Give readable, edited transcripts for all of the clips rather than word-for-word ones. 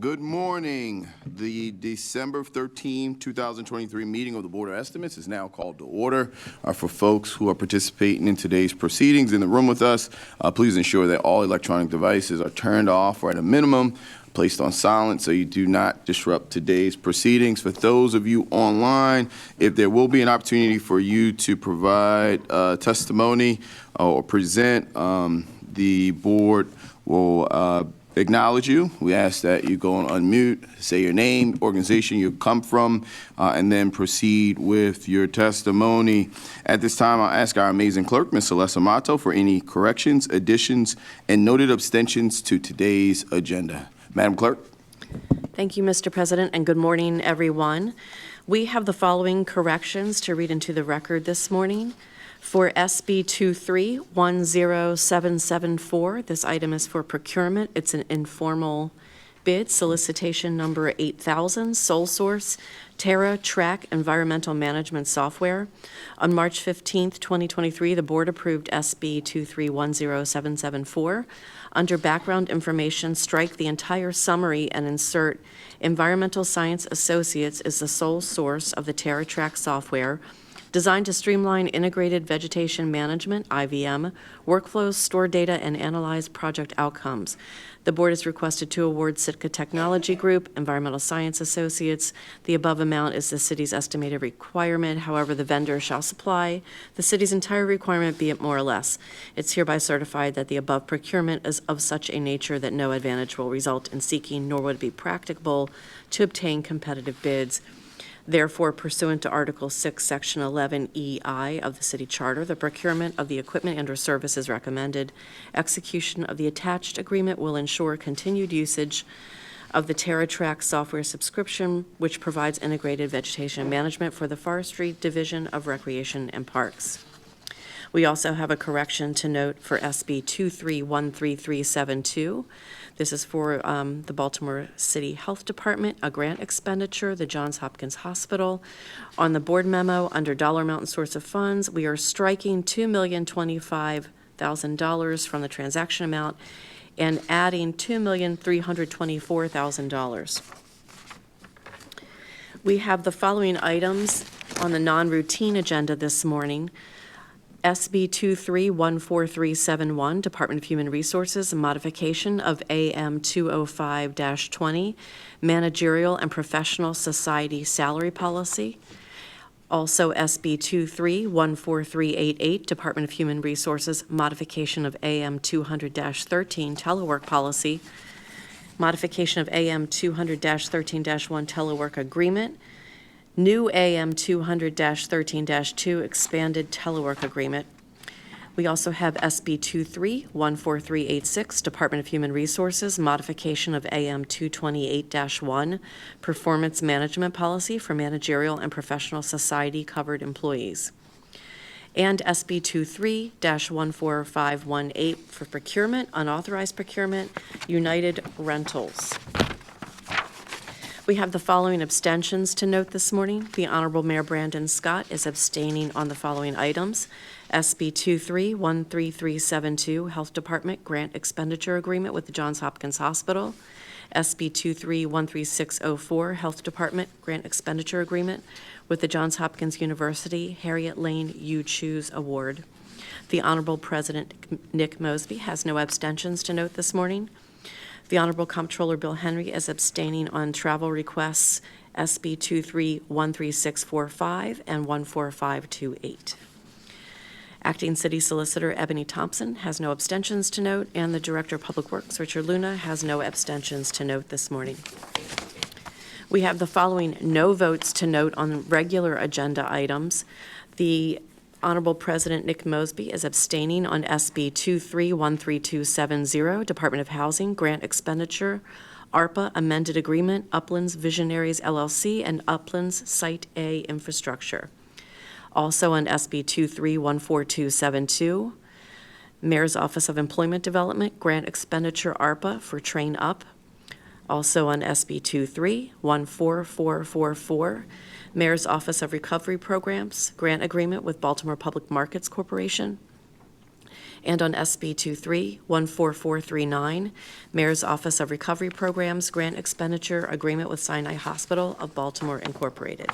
Good morning. The December 13, 2023 meeting of the Board of Estimates is now called to order. For folks who are participating in today's proceedings in the room with us, please ensure that all electronic devices are turned off or at a minimum placed on silent so you do not disrupt today's proceedings. For those of you online, if there will be an opportunity for you to provide testimony or present, the board will acknowledge you. We ask that you go on unmute, say your name, organization you come from, and then proceed with your testimony. At this time, I'll ask our amazing clerk, Ms. Celeste Amato, for any corrections, additions, and noted abstentions to today's agenda. Madam Clerk. Thank you, Mr. President, and good morning, everyone. We have the following corrections to read into the record this morning. For SB 2310774, this item is for procurement. It's an informal bid, solicitation number 8000, sole source, TerraTrack Environmental Management Software. On March 15th, 2023, the board approved SB 2310774. Under background information, strike the entire summary and insert Environmental Science Associates is the sole source of the TerraTrack software, designed to streamline integrated vegetation management, IVM, workflows, store data, and analyze project outcomes. The board is requested to award Sitka Technology Group, Environmental Science Associates. The above amount is the city's estimated requirement. However, the vendor shall supply the city's entire requirement, be it more or less. It's hereby certified that the above procurement is of such a nature that no advantage will result in seeking, nor would it be practicable to obtain competitive bids. Therefore, pursuant to Article 6, Section 11EI of the City Charter, the procurement of the equipment and/or services recommended. Execution of the attached agreement will ensure continued usage of the TerraTrack software subscription, which provides integrated vegetation management for the Forestry Division of Recreation and Parks. We also have a correction to note for SB 2313372. This is for the Baltimore City Health Department, a grant expenditure, the Johns Hopkins Hospital. On the board memo, under dollar amount and source of funds, we are striking $2,025,000 from the transaction amount and adding $2,324,000. We have the following items on the non-routine agenda this morning. SB 2314371, Department of Human Resources, modification of AM 205-20, managerial and professional society salary policy. Also SB 2314388, Department of Human Resources, modification of AM 200-13, telework policy, modification of AM 200-13-1 telework agreement, new AM 200-13-2 expanded telework agreement. We also have SB 2314386, Department of Human Resources, modification of AM 228-1, performance management policy for managerial and professional society covered employees. And SB 23-14518 for procurement, unauthorized procurement, United Rentals. We have the following abstentions to note this morning. The Honorable Mayor Brandon Scott is abstaining on the following items. SB 2313372, Health Department Grant Expenditure Agreement with the Johns Hopkins Hospital. SB 2313604, Health Department Grant Expenditure Agreement with the Johns Hopkins University Harriet Lane You Choose Award. The Honorable President Nick Mosby has no abstentions to note this morning. The Honorable Comptroller Bill Henry is abstaining on travel requests SB 2313645 and 14528. Acting City Solicitor Ebony Thompson has no abstentions to note, and the Director of Public Works, Richard Luna, has no abstentions to note this morning. We have the following no votes to note on regular agenda items. The Honorable President Nick Mosby is abstaining on SB 2313270, Department of Housing, Grant Expenditure, ARPA Amended Agreement, Uplands Visionaries LLC, and Uplands Site A Infrastructure. Also on SB 2314272, Mayor's Office of Employment Development, Grant Expenditure ARPA for Train Up. Also on SB 2314444, Mayor's Office of Recovery Programs, grant agreement with Baltimore Public Markets Corporation. and on SB 23-14439, Mayor's Office of Recovery Programs Grant Expenditure Agreement with Sinai Hospital of Baltimore Incorporated.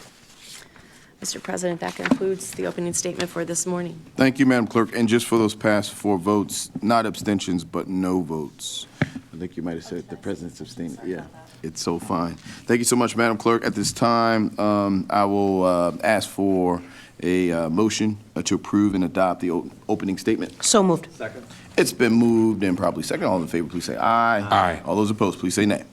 Mr. President, that concludes the opening statement for this morning. Thank you, Madam Clerk. And just for those past 4 votes, not abstentions, but no votes. I think you might have said the president's abstaining. Yeah, it's so fine. Thank you so much, Madam Clerk. At this time, I will ask for a motion to approve and adopt the opening statement. So moved. It's been moved and probably second. All in favor, please say aye. Aye. All those opposed, please say nay.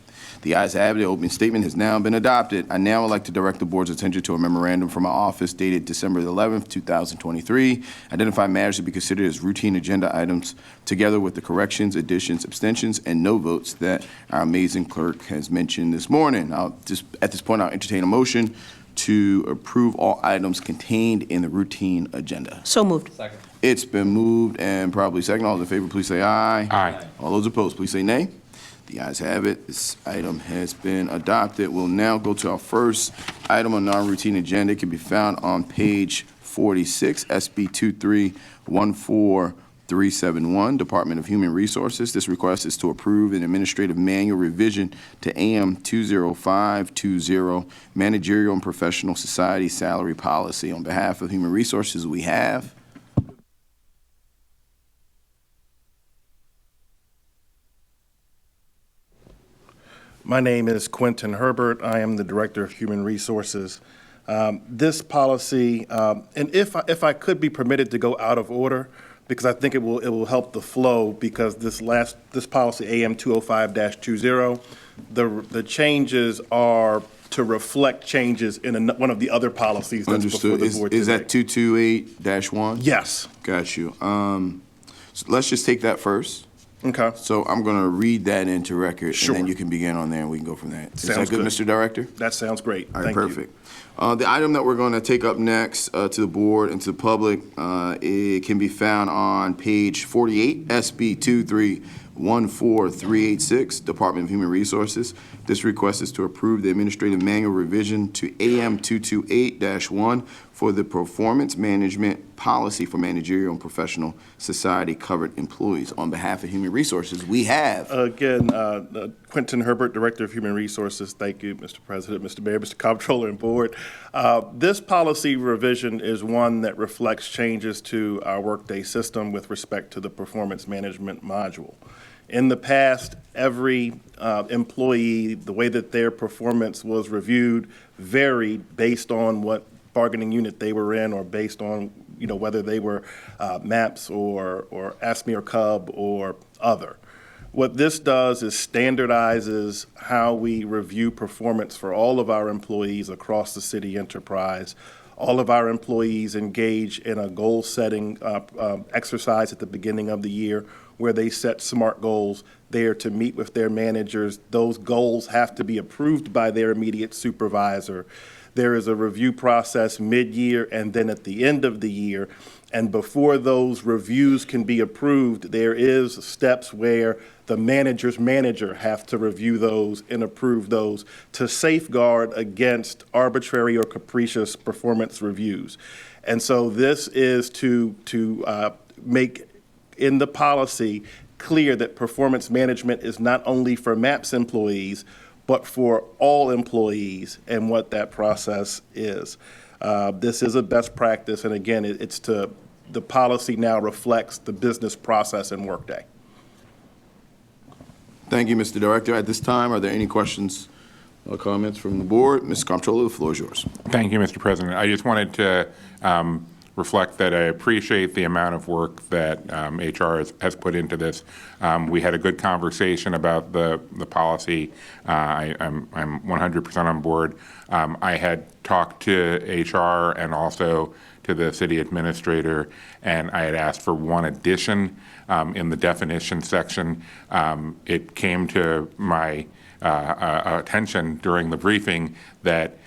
The ayes have it. The opening statement has now been adopted. I now would like to direct the board's attention to a memorandum from my office dated December 11th, 2023, identifying matters to be considered as routine agenda items, together with the corrections, additions, abstentions, and no votes that our amazing clerk has mentioned this morning. At this point, I'll entertain a motion to approve all items contained in the routine agenda. So moved. It's been moved and probably second. All those in favor, please say aye. Aye. All those opposed, please say nay. The ayes have it. This item has been adopted. We'll now go to our first item on non-routine agenda. It can be found on page 46, SB 2314371, Department of Human Resources. This request is to approve an administrative manual revision to AM 20520, Managerial and Professional Society Salary Policy. On behalf of Human Resources, we have My name is Quentin Herbert. I am the Director of Human Resources. This policy, and if I could be permitted to go out of order, because I think it will help the flow, because this policy, AM 205-20, the changes are to reflect changes in one of the other policies that's before understood. the board Is today. that 228-1? Yes. Got you. So let's just take that first. Okay. So I'm going to read that into record, Sure. and then you can begin on there, and we can go from there. Is that Sounds good, good. Mr. Director? That sounds great. All right, Thank you. perfect. The item that we're going to take up next to the board and to the public, it can be found on page 48, SB 2314386, Department of Human Resources. This request is to approve the administrative manual revision to AM 228-1 for the performance management policy for managerial and professional society covered employees. On behalf of Human Resources, we have Again, Quentin Herbert, Director of Human Resources. Thank you, Mr. President, Mr. Mayor, Mr. Comptroller, and Board. This policy revision is one that reflects changes to our Workday system with respect to the performance management module. In the past, every employee, the way that their performance was reviewed varied based on what bargaining unit they were in, or based on, whether they were MAPS or ASME or CUB or other. What this does is standardizes how we review performance for all of our employees across the city enterprise. All of our employees engage in a goal-setting exercise at the beginning of the year where they set SMART goals. They are to meet with their managers. Those goals have to be approved by their immediate supervisor. There is a review process mid-year and then at the end of the year. And before those reviews can be approved, there is steps where the manager's manager have to review those and approve those to safeguard against arbitrary or capricious performance reviews. And so this is to make in the policy clear that performance management is not only for MAPS employees, but for all employees, and what that process is. This is a best practice, and again, the policy now reflects the business process in Workday. Thank you, Mr. Director. At this time, are there any questions or comments from the board? Ms. Comptroller, the floor is yours. Thank you, Mr. President. I just wanted to reflect that I appreciate the amount of work that HR has put into this. We had a good conversation about the policy. I'm 100% on board. I had talked to HR and also to the city administrator, and I had asked for one addition in the definition section. It came to my attention during the briefing that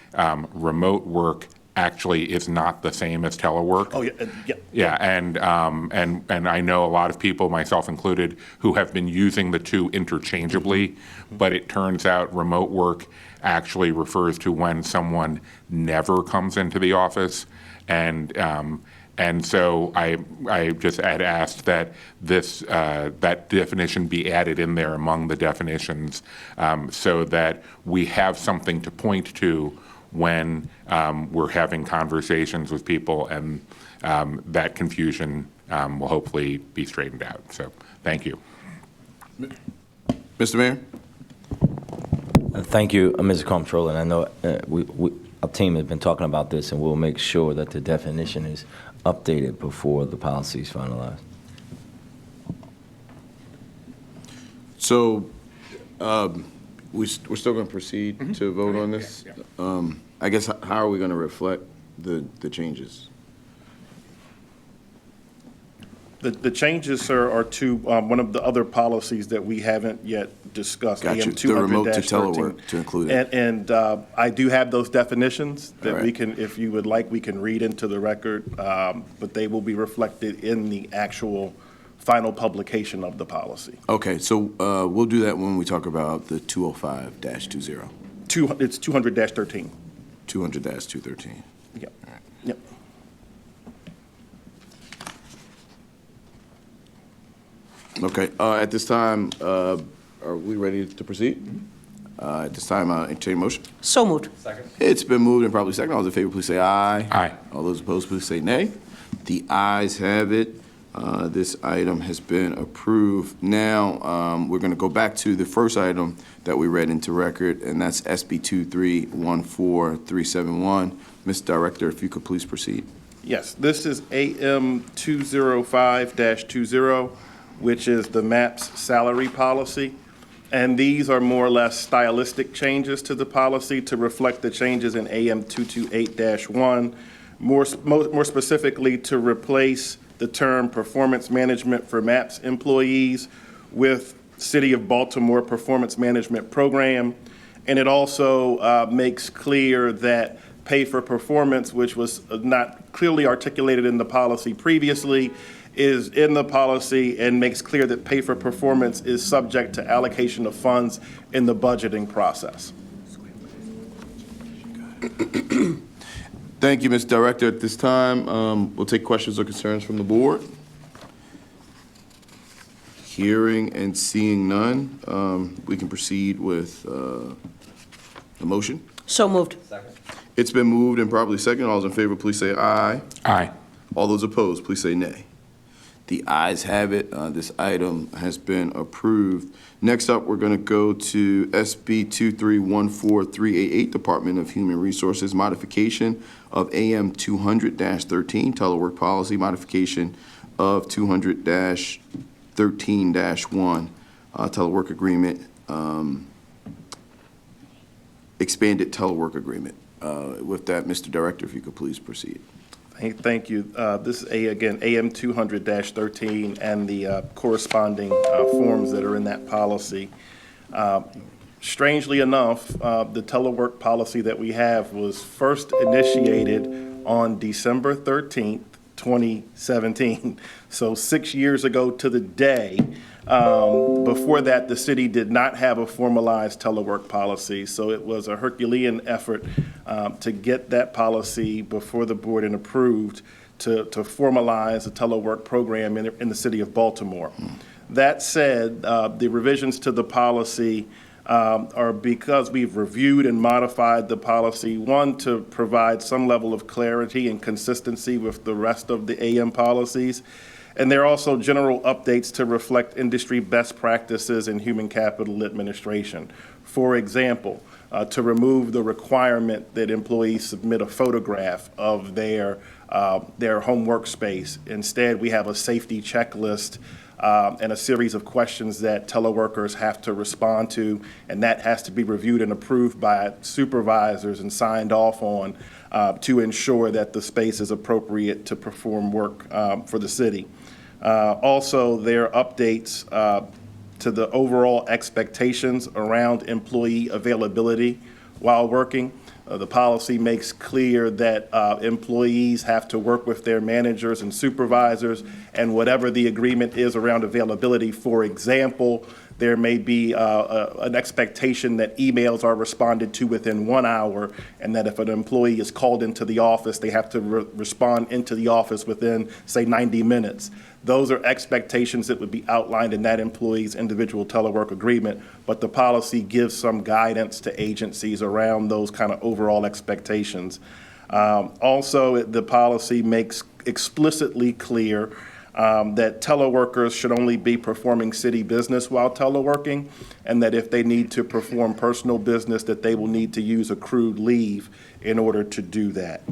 remote work actually is not the same as telework. Oh, yeah. Yeah, and I know a lot of people, myself included, who have been using the two interchangeably, but it turns out remote work actually refers to when someone never comes into the office, and And so I just had asked that that definition be added in there among the definitions, so that we have something to point to when we're having conversations with people, and that confusion will hopefully be straightened out. So thank you. Mr. Mayor? Thank you, Mr. Comptroller. And I know our team has been talking about this, and we'll make sure that the definition is updated before the policy is finalized. So, we're still going to proceed to vote on this? I guess, how are we going to reflect the changes? The changes, sir, are to one of the other policies that we haven't yet discussed. Got you. AM The remote to 200-13. telework, to include it. And I do have those definitions that All right. we can, if you would like, we can read into the record, but they will be reflected in the actual final publication of the policy. Okay, so we'll do that when we talk about the 205-20, It's 200-13. 200-213. Yep. Yep. Okay, at this time, are we ready to proceed? At this time, entertain a motion. So moved. It's been moved and probably second. All those in favor, please say aye. Aye. All those opposed, please say nay. The ayes have it. This item has been approved. Now, we're going to go back to the first item that we read into record, and that's SB 2314371. Ms. Director, if you could please proceed. Yes, this is AM 205-20, which is the MAPS salary policy. And these are more or less stylistic changes to the policy to reflect the changes in AM 228-1, more specifically to replace the term performance management for MAPS employees with City of Baltimore Performance Management Program. And it also makes clear that pay for performance, which was not clearly articulated in the policy previously, is in the policy and makes clear that pay for performance is subject to allocation of funds in the budgeting process. Thank you, Ms. Director. At this time, we'll take questions or concerns from the board. Hearing and seeing none, we can proceed with the motion. So moved. It's been moved and properly second. All those in favor, please say aye. Aye. All those opposed, please say nay. The ayes have it. This item has been approved. Next up, we're going to go to SB 2314388, Department of Human Resources, modification of AM 200-13, telework policy, modification of 200-13-1, telework agreement, expanded telework agreement. With that, Mr. Director, if you could please proceed. Thank you. This is, again, AM 200-13 and the corresponding forms that are in that policy. Strangely enough, the telework policy that we have was first initiated on December 13th, 2017. So 6 years ago to the day. Before that, the city did not have a formalized telework policy, so it was a Herculean effort to get that policy before the board and approved to formalize a telework program in the city of Baltimore. That said, the revisions to the policy are because we've reviewed and modified the policy, one, to provide some level of clarity and consistency with the rest of the AM policies. And there are also general updates to reflect industry best practices in human capital administration. For example, to remove the requirement that employees submit a photograph of their home workspace. Instead, we have a safety checklist and a series of questions that teleworkers have to respond to, and that has to be reviewed and approved by supervisors and signed off on to ensure that the space is appropriate to perform work for the city. Also, there are updates to the overall expectations around employee availability while working. The policy makes clear that employees have to work with their managers and supervisors, and whatever the agreement is around availability, for example, there may be an expectation that emails are responded to within 1 hour, and that if an employee is called into the office, they have to respond into the office within, say, 90 minutes. Those are expectations that would be outlined in that employee's individual telework agreement, but the policy gives some guidance to agencies around those kind of overall expectations. Also, the policy makes explicitly clear that teleworkers should only be performing city business while teleworking, and that if they need to perform personal business, that they will need to use accrued leave in order to do that.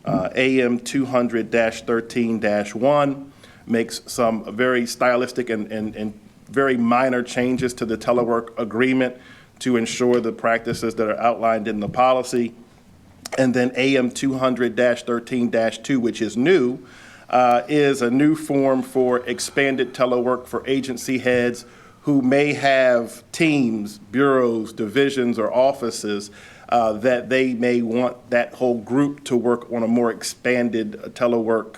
AM 200-13-1 makes some very stylistic and very minor changes to the telework agreement to ensure the practices that are outlined in the policy. And then AM 200-13-2, which is new, is a new form for expanded telework for agency heads who may have teams, bureaus, divisions, or offices that they may want that whole group to work on a more expanded telework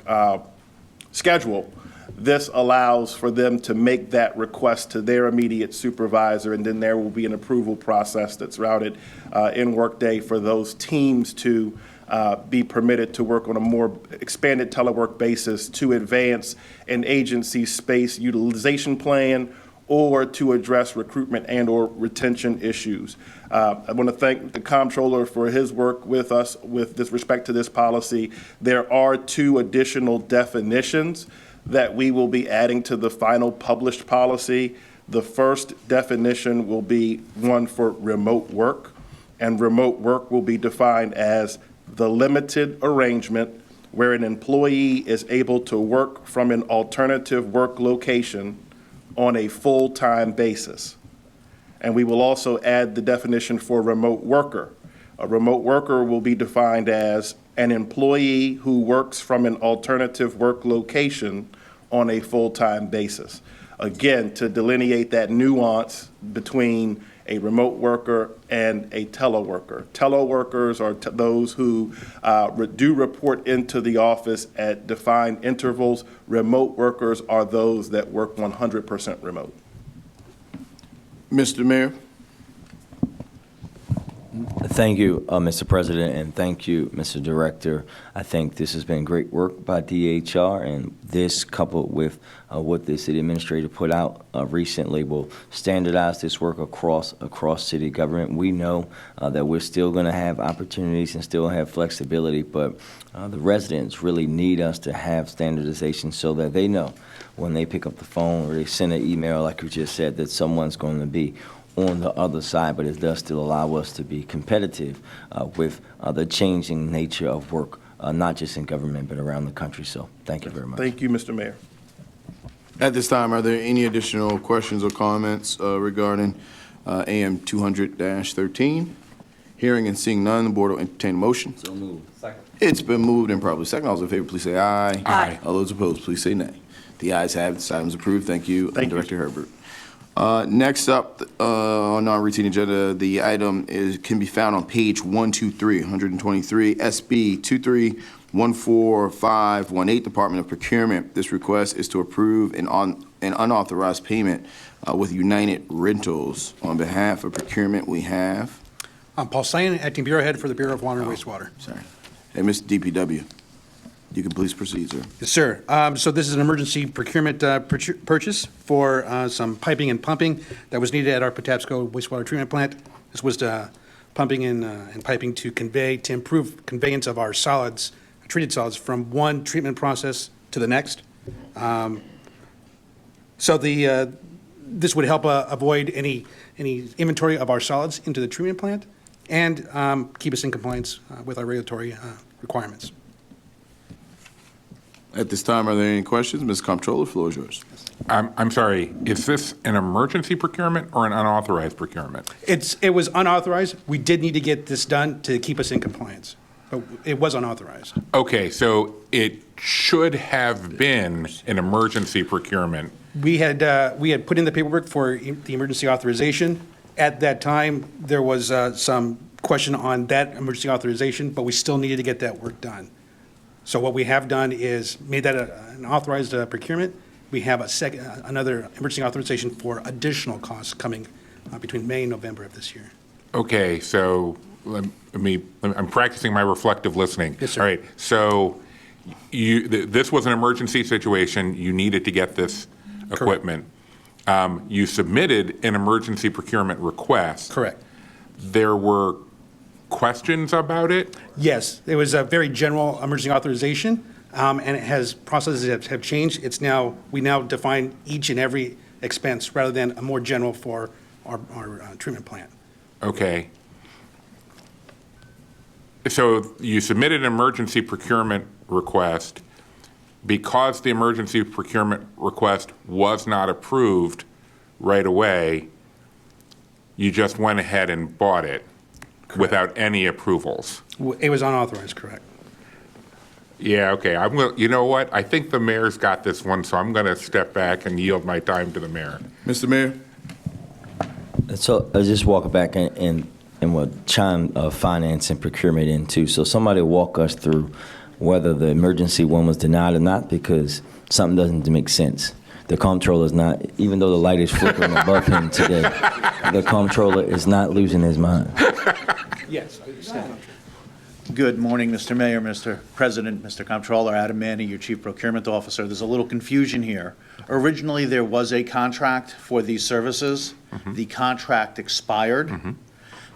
schedule. This allows for them to make that request to their immediate supervisor, and then there will be an approval process that's routed in Workday for those teams to be permitted to work on a more expanded telework basis to advance an agency space utilization plan or to address recruitment and or retention issues. I want to thank the comptroller for his work with us with this respect to this policy. There are 2 additional definitions that we will be adding to the final published policy. The first definition will be one for remote work, and remote work will be defined as the limited arrangement where an employee is able to work from an alternative work location on a full-time basis. And we will also add the definition for remote worker. A remote worker will be defined as an employee who works from an alternative work location on a full-time basis. Again, to delineate that nuance between a remote worker and a teleworker. Teleworkers are those who do report into the office at defined intervals. Remote workers are those that work 100% remote. Mr. Mayor? Thank you, Mr. President, and thank you, Mr. Director. I think this has been great work by DHR, and this, coupled with what the city administrator put out recently, will standardize this work across city government. We know that we're still going to have opportunities and still have flexibility, but the residents really need us to have standardization so that they know when they pick up the phone or they send an email, like you just said, that someone's going to be on the other side, but it does still allow us to be competitive with the changing nature of work, not just in government, but around the country. So thank you very much. Thank you, Mr. Mayor. At this time, are there any additional questions or comments regarding AM 200-13? Hearing and seeing none, the board will entertain a motion. So moved. Second. It's been moved and probably second. All those in favor, please say aye. Aye. All those opposed, please say nay. The ayes have it. This item is approved. Thank you, Thank you. Director Herbert. Next up on our routine agenda, the item can be found on page 123, SB 23141518, Department of Procurement. This request is to approve an unauthorized payment with United Rentals. On behalf of procurement, we have, I'm Paul Sayan, Acting Bureau Head for the Bureau of Water and Wastewater. sorry, hey, Mr. DPW, you can please proceed, sir. Yes, sir. So this is an emergency procurement purchase for some piping and pumping that was needed at our Patapsco wastewater treatment plant. This was pumping and piping to improve conveyance of our solids, treated solids, from one treatment process to the next. So this would help avoid any inventory of our solids into the treatment plant and keep us in compliance with our regulatory requirements. At this time, are there any questions? Ms. Comptroller, the floor is yours. I'm sorry, is this an emergency procurement or an unauthorized procurement? It was unauthorized. We did need to get this done to keep us in compliance, but it was unauthorized. Okay, so it should have been an emergency procurement. We had put in the paperwork for the emergency authorization. At that time, there was some question on that emergency authorization, but we still needed to get that work done. So what we have done is made that an authorized procurement, we have another emergency authorization for additional costs coming between May and November of this year. Okay, so I'm practicing my reflective listening. Yes, sir. All right, so this was an emergency situation. You needed to get this equipment. You submitted an emergency procurement request. Correct. There were questions about it? Yes, it was a very general emergency authorization, and it has, processes have changed. We now define each and every expense rather than a more general for our treatment plant. Okay. So you submitted an emergency procurement request. Because the emergency procurement request was not approved right away, you just went ahead and bought it without any approvals. It was unauthorized, correct? Yeah, okay. You know what? I think the mayor's got this one, so I'm going to step back and yield my time to the mayor. Mr. Mayor? So I'll just walk back and we'll chime finance and procurement in too. So somebody walk us through whether the emergency one was denied or not, because something doesn't make sense. The comptroller is not, even though the light is flickering above him today, the comptroller is not losing his mind. Yes. Good morning, Mr. Mayor, Mr. President, Mr. Comptroller, Adam Manny, your Chief Procurement Officer. There's a little confusion here. Originally, there was a contract for these services. The contract expired.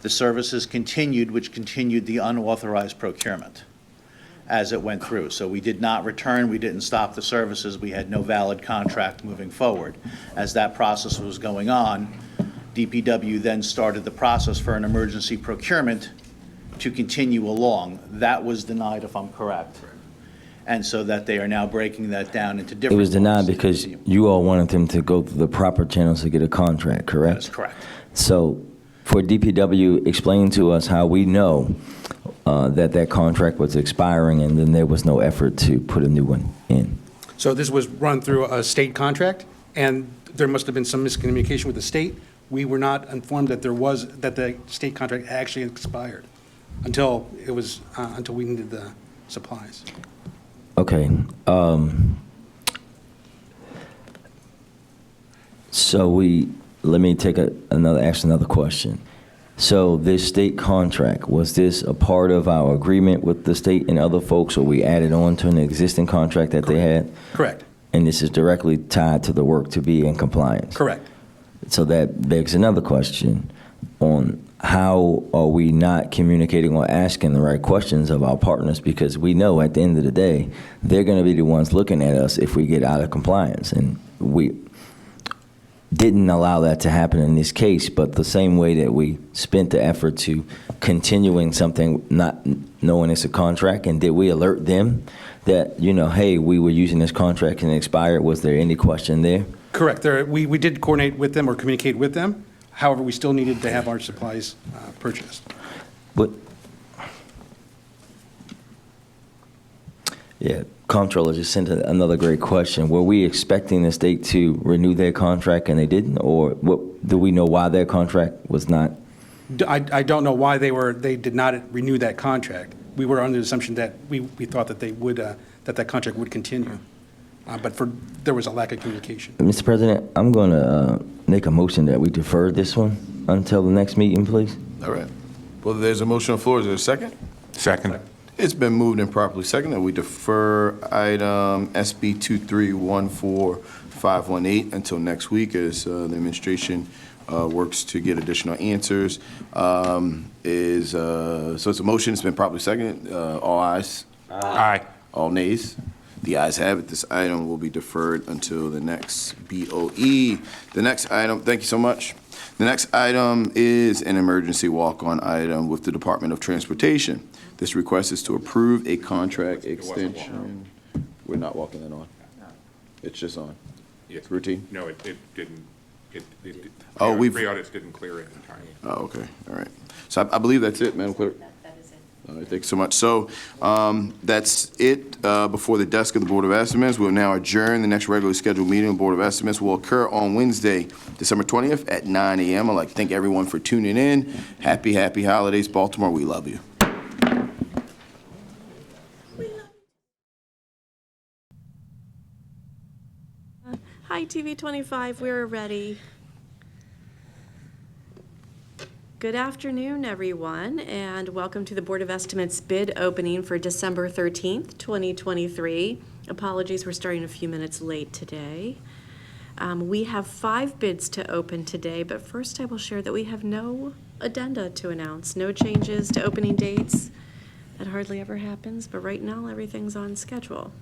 The services continued, which continued the unauthorized procurement as it went through. So we did not return, we didn't stop the services, we had no valid contract moving forward. As that process was going on, DPW then started the process for an emergency procurement to continue along. That was denied, if I'm correct. And so that they are now breaking that down into It different. was denied ones to because continue. you all wanted them to go through the proper channels to get a contract, correct? That is correct. So for DPW, explain to us how we know that contract was expiring and then there was no effort to put a new one in. So this was run through a state contract, and there must have been some miscommunication with the state. We were not informed that that the state contract actually expired until we needed the supplies. Okay. Let me ask another question. So this state contract, was this a part of our agreement with the state and other folks, or we added on to an existing contract that they had? Correct. And this is directly tied to the work to be in compliance? Correct. So that begs another question on how are we not communicating or asking the right questions of our partners, because we know at the end of the day, they're going to be the ones looking at us if we get out of compliance. And we didn't allow that to happen in this case, but the same way that we spent the effort to continuing something not knowing it's a contract, and did we alert them that, hey, we were using this contract and it expired? Was there any question there? Correct. We did coordinate with them or communicate with them. However, we still needed to have our supplies purchased. But, yeah, Comptroller just sent another great question. Were we expecting the state to renew their contract and they didn't? Or do we know why their contract was not? I don't know why they did not renew that contract. We were under the assumption that we thought that they would, that contract would continue. But there was a lack of communication. Mr. President, I'm going to make a motion that we defer this one until the next meeting, please. All right. Well, there's a motion on the floor. Is there a second? Second. It's been moved and properly seconded that we defer item SB 2314518 until next week as the administration works to get additional answers. So it's a motion. It's been properly seconded. All ayes? Aye. All nays? The ayes have it. This item will be deferred until the next BOE. The next item, thank you so much. The next item is an emergency walk-on item with the Department of Transportation. This request is to approve a contract extension. We're not walking that on. It's just on. It's routine? No, it didn't. Oh, Pre-audits didn't clear it in time. Oh, okay, all right. So I believe that's it, Madam Clerk. That is it. All right, thank you so much. So that's it before the desk of the Board of Estimates. We'll now adjourn. The next regularly scheduled meeting of the Board of Estimates will occur on Wednesday, December 20th at 9 a.m. I'd like to thank everyone for tuning in. Happy holidays, Baltimore. We love you. Hi, TV 25, we're ready. Good afternoon, everyone, and welcome to the Board of Estimates bid opening for December 13th, 2023. Apologies, we're starting a few minutes late today. We have 5 bids to open today, but first I will share that we have no addenda to announce, no changes to opening dates. That hardly ever happens, but right now everything's on schedule.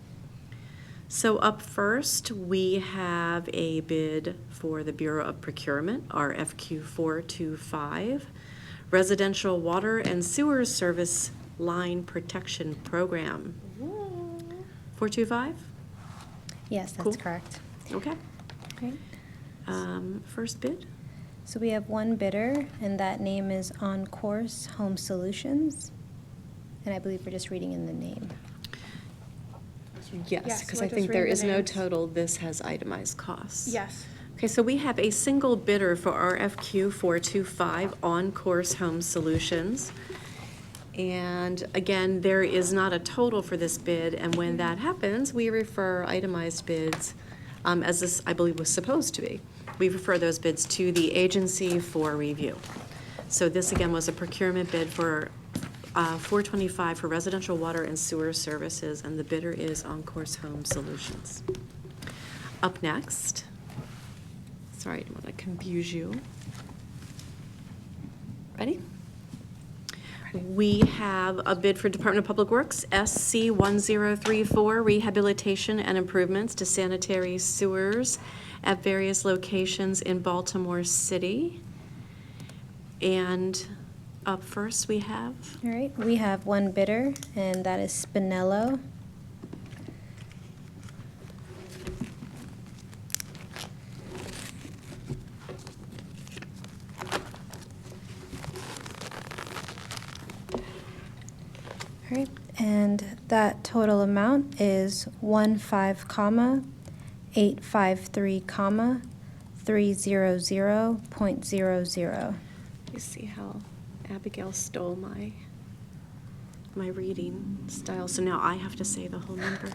So up first, we have a bid for the Bureau of Procurement, RFQ 425, Residential Water and Sewer Service Line Protection Program. 425? Yes, that's Cool. correct. Okay. Great. First bid? So we have one bidder, and that name is On Course Home Solutions. And I believe we're just reading in the name. Yes, Yes, because we're I think just there reading is the no names. total. This has itemized costs. Yes. Okay, so we have a single bidder for RFQ 425, On Course Home Solutions. And again, there is not a total for this bid, and when that happens, we refer itemized bids, as this, I believe, was supposed to be. We refer those bids to the agency for review. So this, again, was a procurement bid for 425 for residential water and sewer services, and the bidder is On Course Home Solutions. Up next, sorry, I don't want to confuse you. Ready? We have a bid for Department of Public Works, SC 1034, rehabilitation and improvements to sanitary sewers at various locations in Baltimore City. And up first, we have, All right, we have one bidder, and that is Spinello. All right, and that total amount is 15,853,300.00. you see how Abigail stole my reading style, so now I have to say the whole number.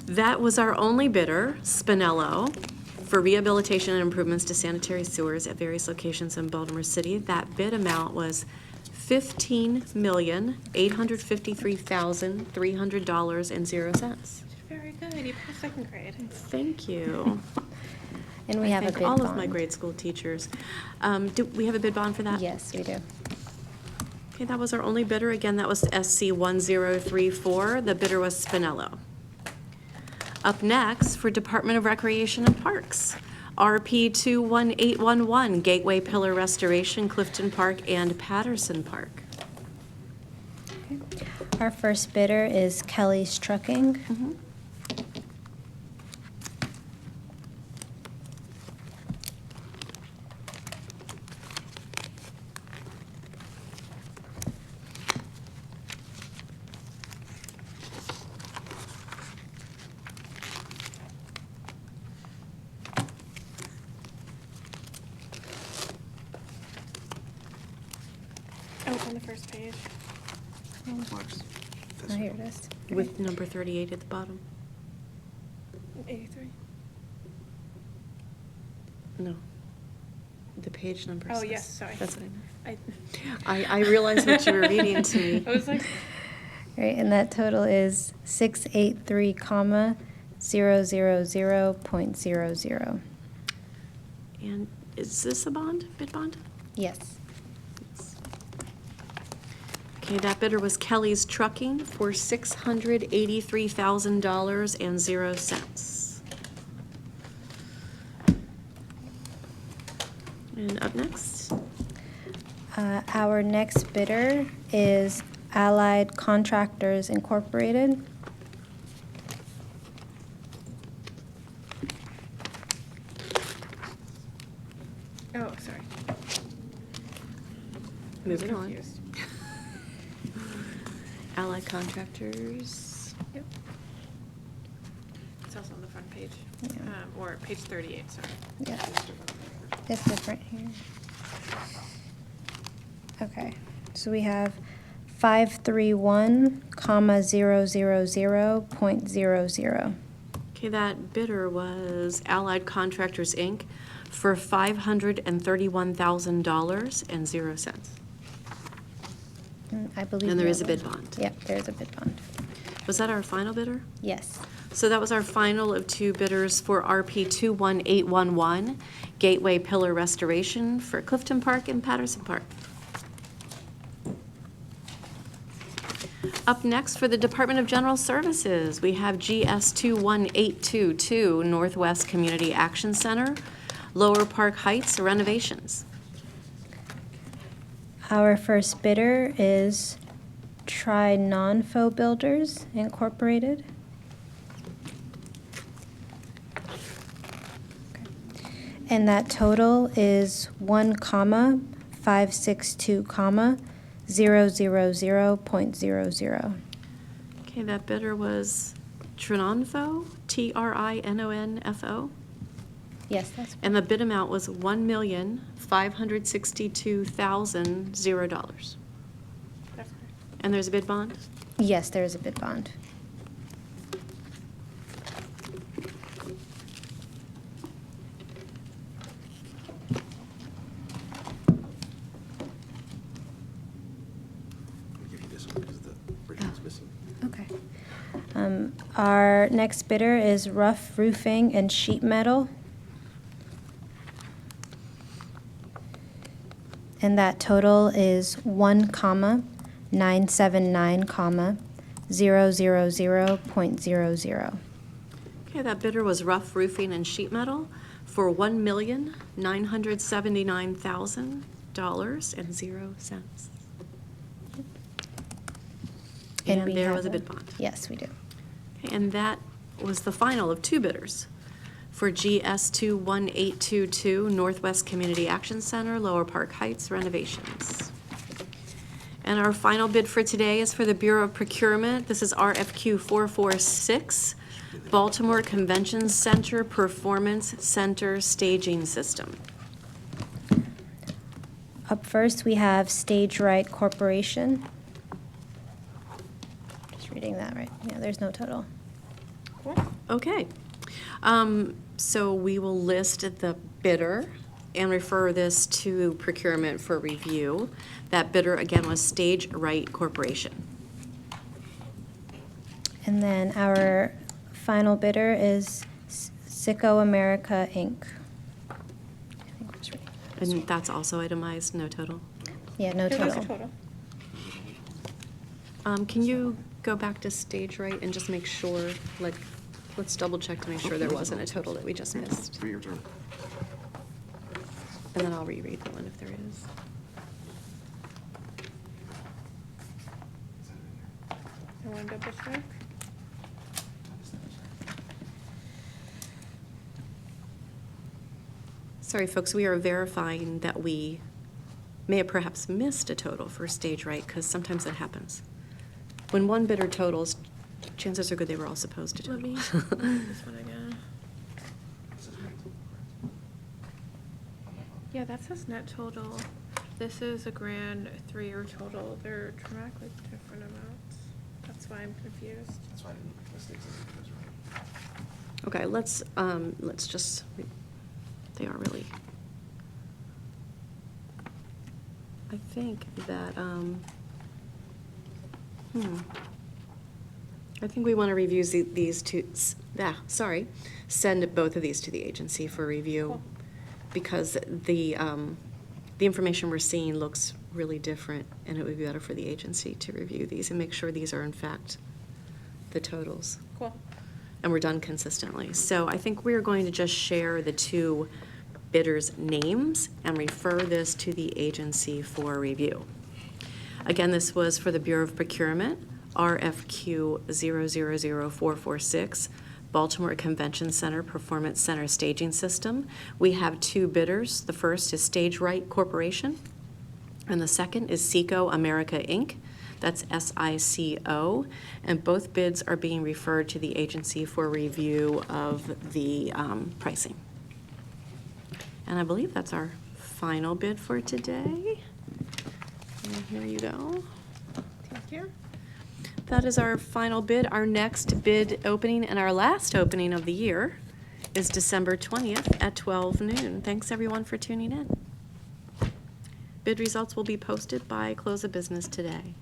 That was our only bidder, Spinello, for rehabilitation and improvements to sanitary sewers at various locations in Baltimore City. That bid amount was $15,853,300.00. Very good. You passed second grade. Thank you. And we have a Thank bid all bond. of my grade school teachers. Do we have a bid bond for that? Yes, we do. Okay, that was our only bidder. Again, that was SC 1034. The bidder was Spinello. Up next, for Department of Recreation and Parks, RP 21811, Gateway Pillar Restoration, Clifton Park and Patterson Park. Our first bidder is Kelly's Trucking. Oh, on the first page. Oh, here it is. With number 38 at the bottom. 83. No. The page number Oh, says- yes, sorry. That's what I I realized what you were reading to me. I was like, All right, and that total is 683,000.00. And is this a bond, bid bond? Yes. Okay, that bidder was Kelly's Trucking for $683,000.00. And up next, Our next bidder is Allied Contractors Incorporated. oh, sorry. moving on. Confused. Allied Contractors. Yep. It's also on the front page. Yeah. Or page 38, sorry. Yeah. It's different here. Okay, so we have 531,000.00. Okay, that bidder was Allied Contractors, Inc. for $531,000.00. I believe. And there that is a bid was- bond. Yep, there is a bid bond. Was that our final bidder? Yes. So that was our final of two bidders for RP 21811, Gateway Pillar Restoration for Clifton Park and Patterson Park. Up next for the Department of General Services, we have GS 21822, Northwest Community Action Center, Lower Park Heights renovations. Our first bidder is Tri-Non-Fo Builders Incorporated. And that total is 1,562,000.00. Okay, that bidder was Trinonfo, Trinonfo, Yes, that's, and the bid amount was $1,562,000. That's correct. And there's a bid bond? yes, there is a bid bond. Okay. Our next bidder is Rough Roofing and Sheet Metal. And that total is 1,979,000.00. Okay, that bidder was Rough Roofing and Sheet Metal for $1,979,000.00. And we there have was a bid bond. Yes, we do. Okay, and that was the final of two bidders for GS 21822, Northwest Community Action Center, Lower Park Heights renovations. And our final bid for today is for the Bureau of Procurement. This is RFQ 446, Baltimore Convention Center Performance Center Staging System. Up first, we have Stage Right Corporation. Just reading that right. Yeah, there's no total. Okay. So we will list the bidder and refer this to procurement for review. That bidder, again, was Stage Right Corporation. And then our final bidder is Sicko America, Inc. I think we're just reading. And that's also itemized, no total. Yeah, no There was a total. Can you go back to Stage Right and just make sure, like, let's double check to make sure there wasn't a total that we just missed. For your turn. And then I'll reread the one if there is. I want to double check. Sorry, folks, we are verifying that we may have perhaps missed a total for Stage Right, because sometimes that happens. When one bidder totals, chances are good they were all supposed to Let me total. this one again. Yeah, that says net total. This is a grand 3-year total. They're dramatically different amounts. That's why I'm confused. Okay, let's just, they are really. I think that, I think we want to review these two, send both of these to the agency for review. Cool. Because the information we're seeing looks really different, and it would be better for the agency to review these and make sure these are in fact the totals. Cool. And we're done consistently. So I think we're going to just share the two bidders' names and refer this to the agency for review. Again, this was for the Bureau of Procurement, RFQ 000446, Baltimore Convention Center Performance Center Staging System. We have two bidders. The first is Stage Right Corporation, and the second is Sicko America, Inc. That's SICO, and both bids are being referred to the agency for review of the pricing. And I believe that's our final bid for today. And here you go. Thank you. that is our final bid. Our next bid opening and our last opening of the year is December 20th at 12 noon. Thanks, everyone, for tuning in. Bid results will be posted by close of business today.